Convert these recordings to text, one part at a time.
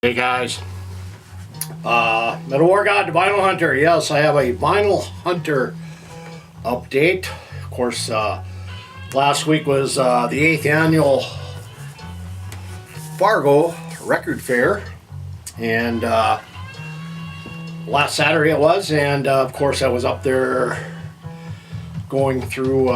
Hey guys, Metal War God, the Vinyl Hunter. Yes, I have a Vinyl Hunter update. Of course, last week was the 8th annual Fargo Record Fair, and last Saturday it was, and of course I was up there going through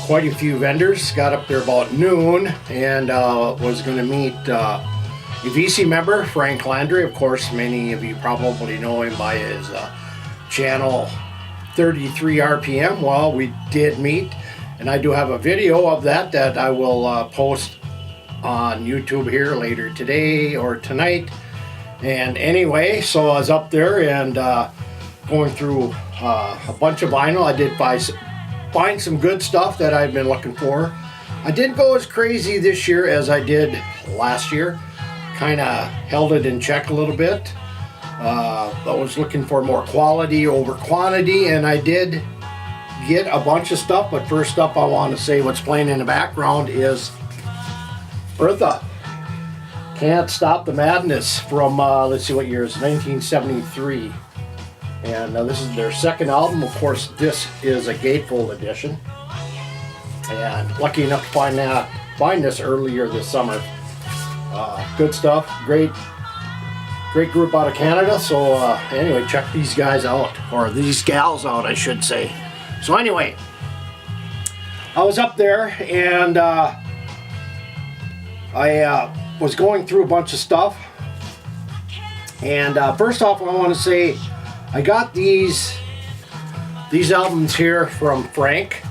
quite a few vendors. Got up there about noon, and was going to meet a VC member, Frank Landry. Of course, many of you probably know him by his channel 33 RPM. Well, we did meet, and I do have a video of that I will post on YouTube here later today or tonight. And anyway, so I was up there and going through a bunch of vinyl. I did find some good stuff that I've been looking for. I didn't go as crazy this year as I did last year. Kind of held it in check a little bit. I was looking for more quality over quantity, and I did get a bunch of stuff. But first up, I want to say what's playing in the background is Bertha, Can't Stop the Madness from, let's see what year is 1973. And this is their second album. Of course, this is a gatefold edition. And lucky enough to find this earlier this summer. Good stuff, great group out of Canada. So anyway, check these guys out, or these gals out, I should say. So anyway, I was up there and I was going through a bunch of stuff. And first off, I want to say I got these albums here from Frank.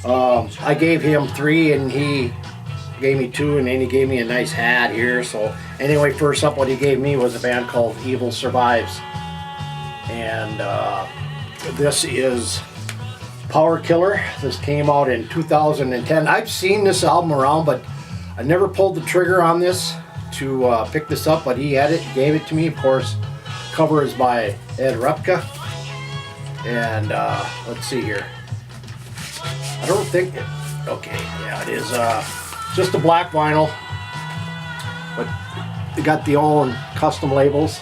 I gave him 3 and he gave me 2, and then he gave me a nice hat here. So anyway, first up, what he gave me was a band called Evil Survives, and this is Power Killer. This came out in 2010. I've seen this album around, but I never pulled the trigger on this to pick this up, but he had it, gave it to me. Of course, cover is by Ed Repka, and let's see here. I don't think it, okay, yeah, it is just a black vinyl, but they got the own custom labels.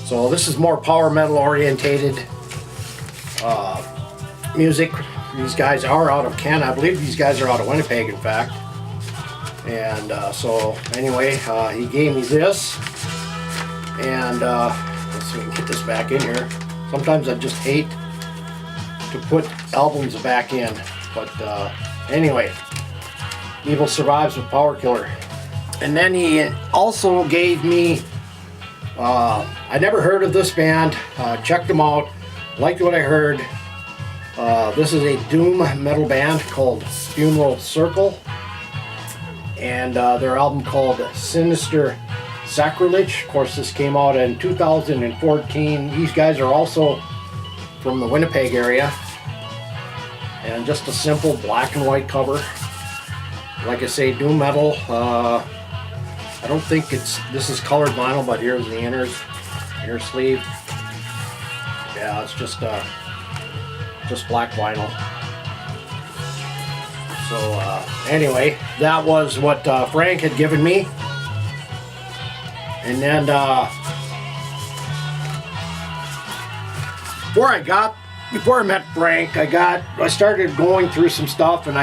So this is more power metal orientated music. These guys are out of Canada. I believe these guys are out of Winnipeg, in fact. And so anyway, he gave me this, and let's see if we can get this back in here. Sometimes I just hate to put albums back in. But anyway, Evil Survives with Power Killer. And then he also gave me, I never heard of this band, checked them out, liked what I heard. This is a doom metal band called Funeral Circle, and their album called Sinister Sacrilege. Of course, this came out in 2014. These guys are also from the Winnipeg area. And just a simple black and white cover. Like I say, doom metal. I don't think this is colored vinyl, but here's the inner sleeve. Yeah, it's just black vinyl. So anyway, that was what Frank had given me. And then before I met Frank, I started going through some stuff, and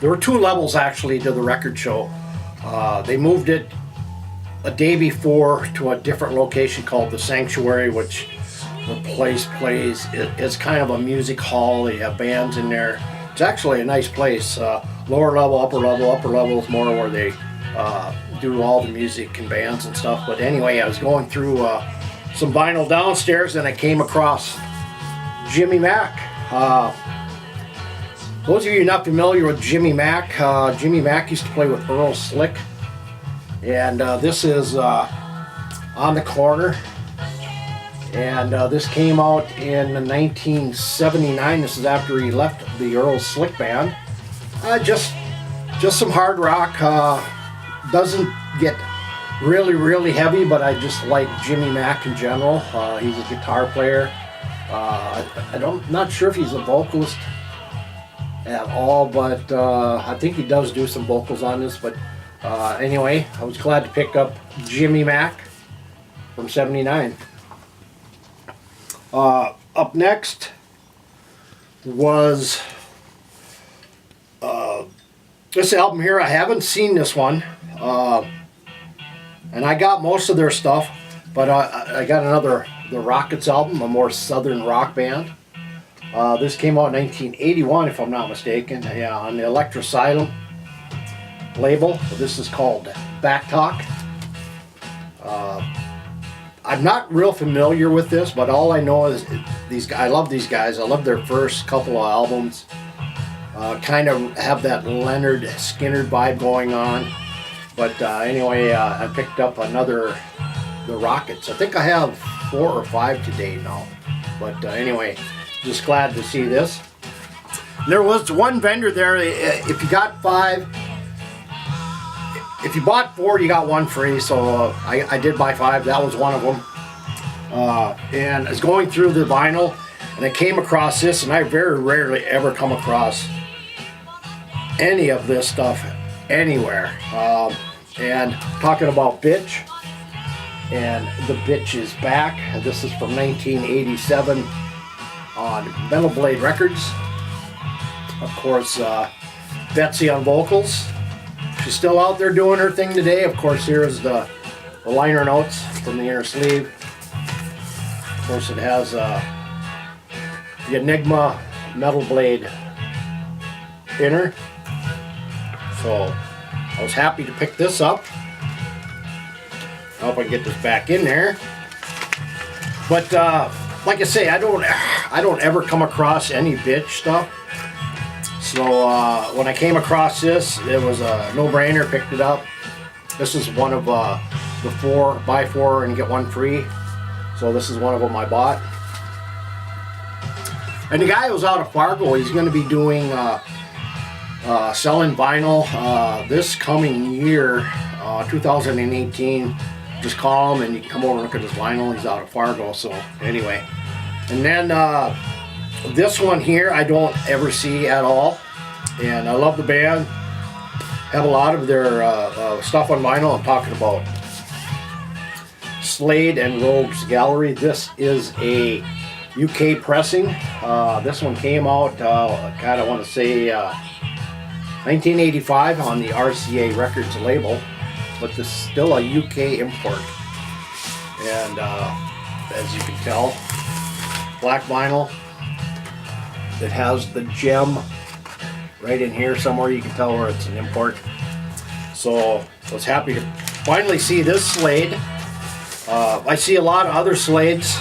there were 2 levels actually to the record show. They moved it a day before to a different location called the Sanctuary, which the place plays. It's kind of a music hall. They have bands in there. It's actually a nice place. Lower level, upper level is more where they do all the music and bands and stuff. But anyway, I was going through some vinyl downstairs, and I came across Jimmy Mack. Those of you not familiar with Jimmy Mack, Jimmy Mack used to play with Earl Slick, and this is On the Corner, and this came out in 1979. This is after he left the Earl Slick band. Just some hard rock. Doesn't get really heavy, but I just like Jimmy Mack in general. He's a guitar player. I'm not sure if he's a vocalist at all, but I think he does do some vocals on this. But anyway, I was glad to pick up Jimmy Mack from '79. Up next was this album here. I haven't seen this one, and I got most of their stuff, but I got another, the Rockets album, a more southern rock band. This came out in 1981, if I'm not mistaken, yeah, on the Electrosilent label. This is called Back Talk. I'm not real familiar with this, but all I know is these guys. I love these guys. I love their first couple of albums. Kind of have that Leonard Skinner vibe going on. But anyway, I picked up another, the Rockets. I think I have 4 or 5 today now. But anyway, just glad to see this. There was one vendor there. If you got 5, if you bought 4, you got 1 free. So I did buy 5. That was one of them. And I was going through the vinyl, and I came across this, and I very rarely ever come across any of this stuff anywhere. And talking about Bitch, and the Bitch is back. This is from 1987 on Metal Blade Records. Of course, Betsy on vocals. She's still out there doing her thing today. Of course, here's the liner notes from the inner sleeve. Of course, it has the Enigma Metal Blade inner. So I was happy to pick this up. I hope I can get this back in there. But like I say, I don't ever come across any Bitch stuff. So when I came across this, it was a no-brainer. Picked it up. This is one of the 4, buy 4 and get 1 free. So this is one of them I bought. And the guy was out of Fargo. He's going to be doing selling vinyl this coming year, 2018. Just call him and you can come over and look at his vinyl. He's out of Fargo. So anyway, and then this one here I don't ever see at all, and I love the band. Have a lot of their stuff on vinyl. I'm talking about Slade and Rogues Gallery. This is a UK pressing. This one came out, God, I want to say 1985 on the RCA Records label, but this is still a UK import. And as you can tell, black vinyl. It has the gem right in here somewhere. You can tell where it's an import. So I was happy to finally see this Slade. I see a lot of other Slades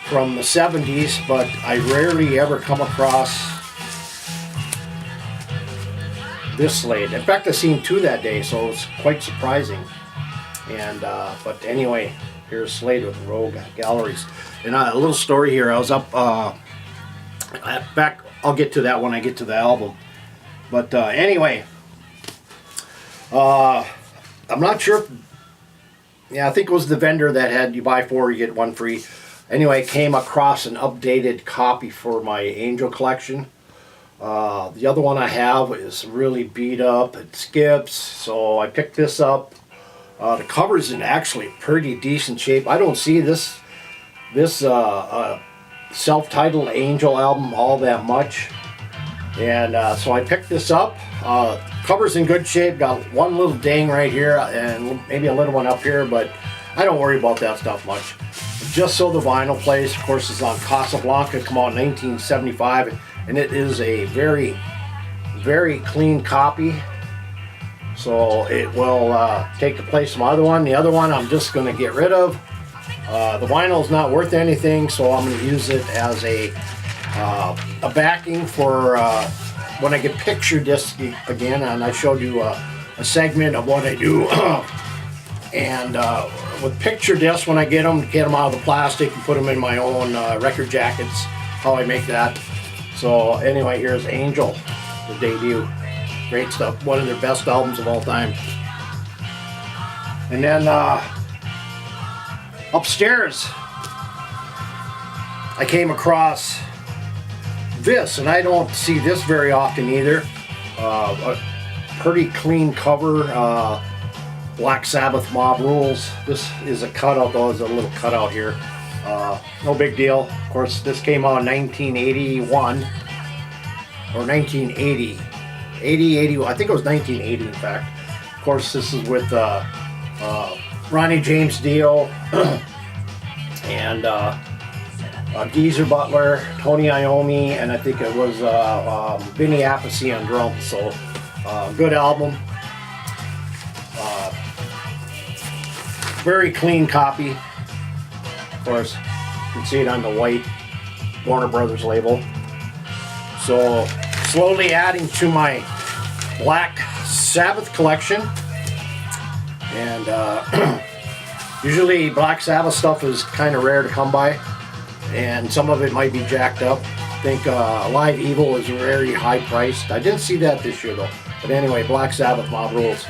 from the 70s, but I rarely ever come across this Slade. In fact, I seen 2 that day, so it's quite surprising. And but anyway, here's Slade with Rogue Galleries. And a little story here. I was up back. I'll get to that when I get to the album. But anyway, I'm not sure. Yeah, I think it was the vendor that had you buy 4, you get 1 free. Anyway, came across an updated copy for my Angel collection. The other one I have is really beat up. It skips, so I picked this up. The cover's in actually pretty decent shape. I don't see this self-titled Angel album all that much, and so I picked this up. Cover's in good shape. Got one little ding right here and maybe a little one up here, but I don't worry about that stuff much. Just so the vinyl plays. Of course, it's on Casablanca. Come out in 1975, and it is a very, very clean copy. So it will take the place of my other one. The other one I'm just going to get rid of. The vinyl is not worth anything, so I'm going to use it as a backing for when I get picture discs again. And I showed you a segment of what I do. And with picture discs, when I get them out of the plastic and put them in my own record jackets, how I make that. So anyway, here's Angel, the debut. Great stuff. One of their best albums of all time. And then upstairs, I came across this, and I don't see this very often either. A pretty clean cover. Black Sabbath Mob Rules. This is a cutout, though. There's a little cutout here. No big deal. Of course, this came out in 1981 or 1980. 80, I think it was 1980, in fact. Of course, this is with Ronnie James Dio and Geezer Butler, Tony Iommi, and I think it was Vinny Appice on drums. So, good album. Very clean copy. Of course, you can see it on the white Warner Brothers label. So, slowly adding to my Black Sabbath collection. And usually Black Sabbath stuff is kind of rare to come by, and some of it might be jacked up. I think Live Evil is very high priced. I didn't see that this year though. But anyway, Black Sabbath Mob Rules.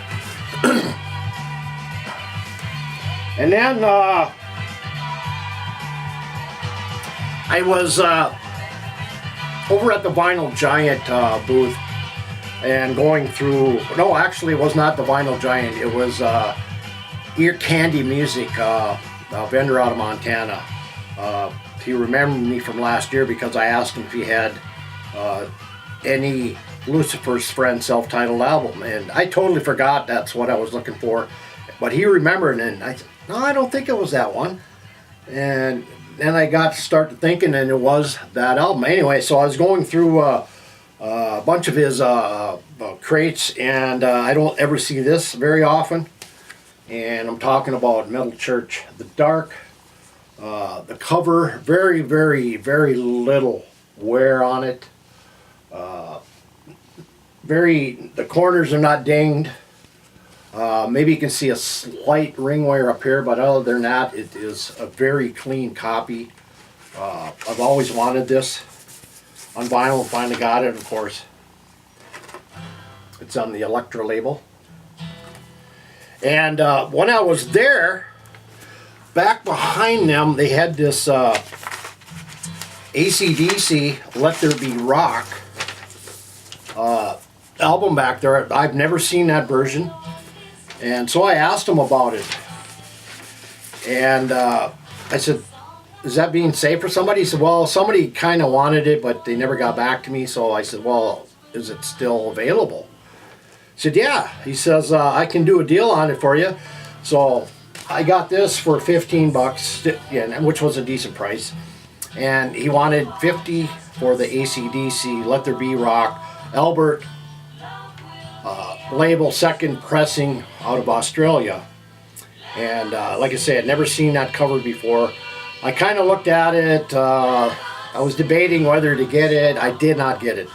And then I was over at the Vinyl Giant booth and going through, no, actually it was not the Vinyl Giant, it was Ear Candy Music, a vendor out of Montana. He remembered me from last year because I asked him if he had any Lucifers Spread self-titled album, and I totally forgot that's what I was looking for, but he remembered, and I said, no, I don't think it was that one. And then I got to start thinking, and it was that album. Anyway, so I was going through a bunch of his crates, and I don't ever see this very often. And I'm talking about Metal Church The Dark. The cover, very, very, very little wear on it. The corners are not dinged. Maybe you can see a slight ring wear up here, but other than that, it is a very clean copy. I've always wanted this on vinyl and finally got it, of course. It's on the Elektra label. And when I was there, back behind them, they had this AC/DC Let There Be Rock album back there. I've never seen that version. And so I asked him about it. And I said, is that being saved for somebody? He said, well, somebody kind of wanted it, but they never got back to me. So I said, well, is it still available? He said, yeah. He says, I can do a deal on it for you. So I got this for $15, yeah, which was a decent price. And he wanted $50 for the AC/DC Let There Be Rock Albert label, second pressing out of Australia. And like I said, I'd never seen that cover before. I kind of looked at it. I was debating whether to get it. I did not get it.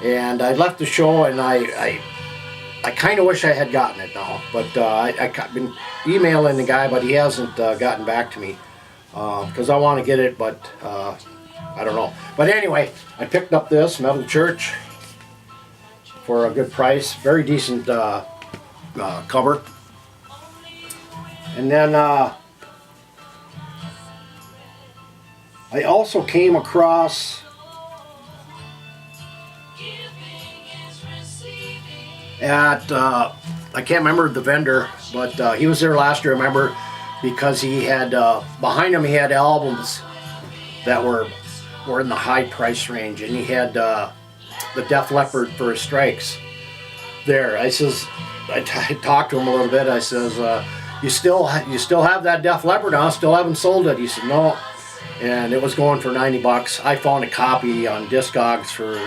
And I left the show, and I kind of wish I had gotten it now. But I've been emailing the guy, but he hasn't gotten back to me. Because I want to get it, but I don't know. But anyway, I picked up this Metal Church for a good price. Very decent cover. And then I also came across at, I can't remember the vendor, but he was there last year, I remember, because he had, behind him he had albums that were in the high price range, and he had the Def Leppard for his Strikes there. I says, I talked to him a little bit. I says, you still have that Def Leppard? I still haven't sold it. He said, no. And it was going for $90. I found a copy on Discogs for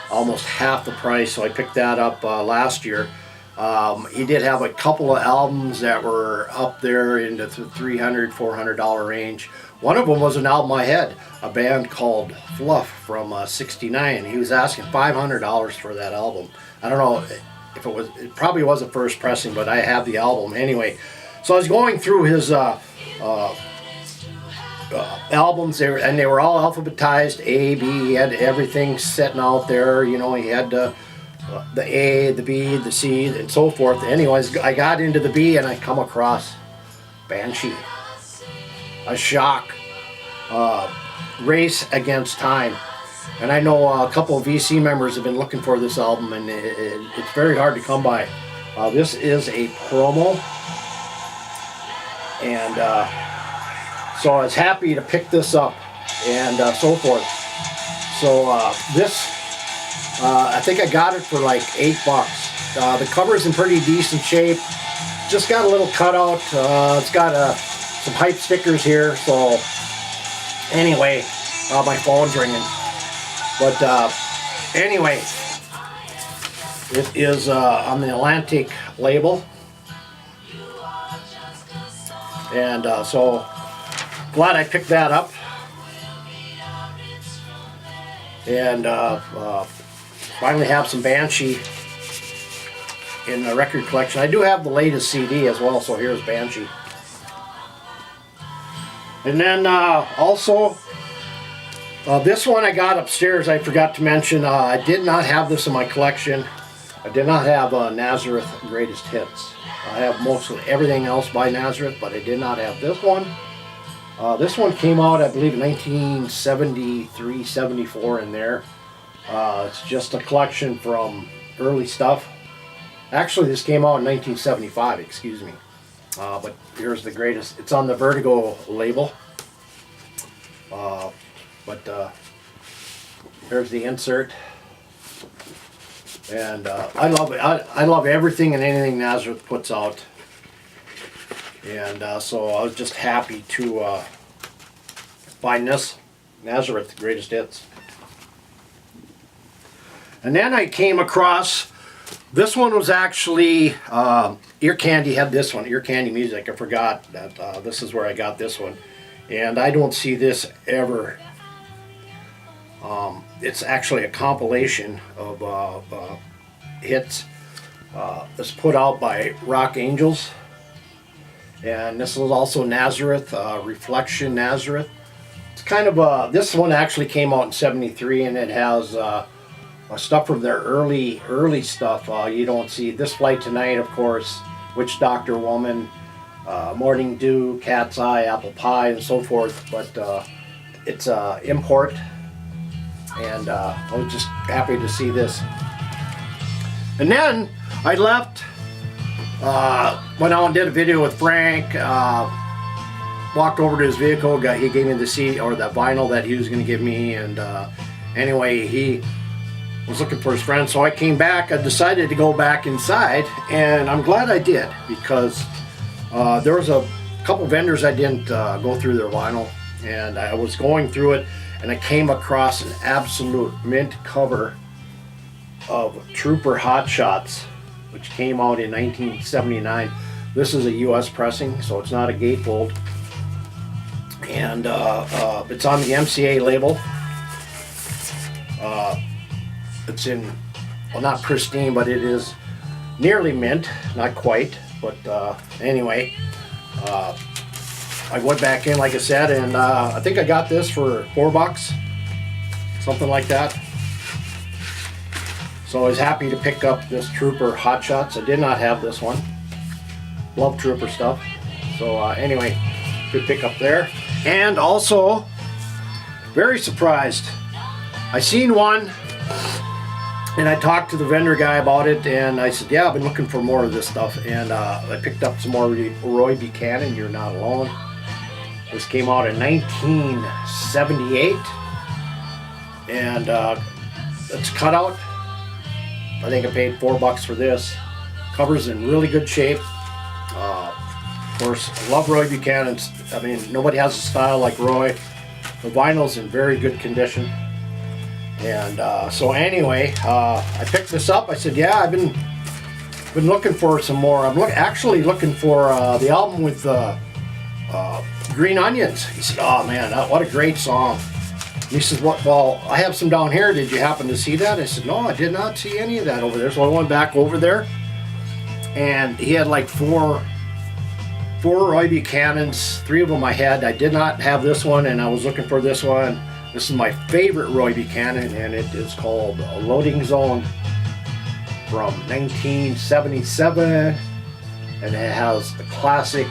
almost half the price, so I picked that up last year. He did have a couple of albums that were up there in the $300, $400 range. One of them was an album I had, a band called Fluff from '69. He was asking $500 for that album. I don't know if it probably was a first pressing, but I have the album anyway. So I was going through his albums there, and they were all alphabetized, A, B. He had everything sitting out there. You know, he had the A, the B, the C, and so forth. Anyways, I got into the B, and I come across Banshee, A Shock, Race Against Time. And I know a couple of VC members have been looking for this album, and it's very hard to come by. This is a promo, and so I was happy to pick this up and so forth. So this, I think I got it for like $8. The cover's in pretty decent shape. Just got a little cutout. It's got some hype stickers here. So anyway, my phone's ringing. But anyway, it is on the Atlantic label. And so glad I picked that up. And finally have some Banshee in the record collection. I do have the latest CD as well, so here's Banshee. And then also, this one I got upstairs, I forgot to mention. I did not have this in my collection. I did not have Nazareth Greatest Hits. I have mostly everything else by Nazareth, but I did not have this one. This one came out, I believe, in 1973, 74 in there. It's just a collection from early stuff. Actually, this came out in 1975, excuse me. But here's the greatest. It's on the Vertigo label. But here's the insert. And I love it. I love everything and anything Nazareth puts out. And so I was just happy to find this Nazareth Greatest Hits. And then I came across, this one was actually, Ear Candy had this one, Ear Candy Music. I forgot that this is where I got this one. And I don't see this ever. It's actually a compilation of hits. It's put out by Rock Angels. And this is also Nazareth, Reflection Nazareth. It's kind of this one actually came out in 73, and it has stuff from their early stuff. You don't see This Flight Tonight, of course, Witch Doctor Woman, Morning Dew, Cat's Eye, Apple Pie, and so forth. But it's import, and I was just happy to see this. And then I left. Went out and did a video with Frank. Walked over to his vehicle. He gave me the CD or the vinyl that he was going to give me. And anyway, he was looking for his friend. So I came back. I decided to go back inside, and I'm glad I did, because there was a couple vendors I didn't go through their vinyl, and I was going through it, and I came across an absolute mint cover of Trooper Hotshots, which came out in 1979. This is a U.S. pressing, so it's not a gatefold. And it's on the MCA label. It's in, well, not pristine, but it is nearly mint, not quite. But anyway, I went back in, like I said, and I think I got this for $4, something like that. So I was happy to pick up this Trooper Hotshots. I did not have this one. Love Trooper stuff. So anyway, good pick up there. And also, very surprised. I seen one, and I talked to the vendor guy about it, and I said, yeah, I've been looking for more of this stuff. And I picked up some more Roy Buchanan, You're Not Alone. This came out in 1978. And it's cut out. I think I paid $4 for this. Cover's in really good shape. Of course, I love Roy Buchanan. I mean, nobody has a style like Roy. The vinyl's in very good condition. And so anyway, I picked this up. I said, yeah, I've been looking for some more. I'm actually looking for the album with Green Onions. He said, oh man, what a great song. He says, "What? Well, I have some down here. Did you happen to see that?" I said, "No, I did not see any of that over there." So I went back over there, and he had like four Roy Buchanans. 3 of them I had. I did not have this one, and I was looking for this one. This is my favorite Roy Buchanan, and it is called Loading Zone from 1977, and it has the classic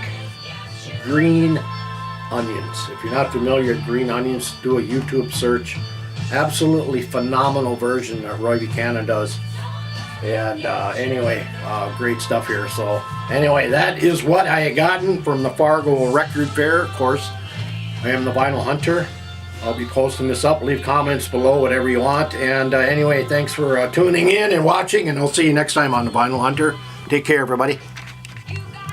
Green Onions. If you're not familiar with Green Onions, do a YouTube search. absolutely phenomenal version that Roy Buchanan does. And anyway, great stuff here. So anyway, that is what I had gotten from the Fargo Record Fair. Of course, I am the Vinyl Hunter. I'll be posting this up. Leave comments below, whatever you want. And anyway, thanks for tuning in and watching, and I'll see you next time on the Vinyl Hunter. Take care, everybody.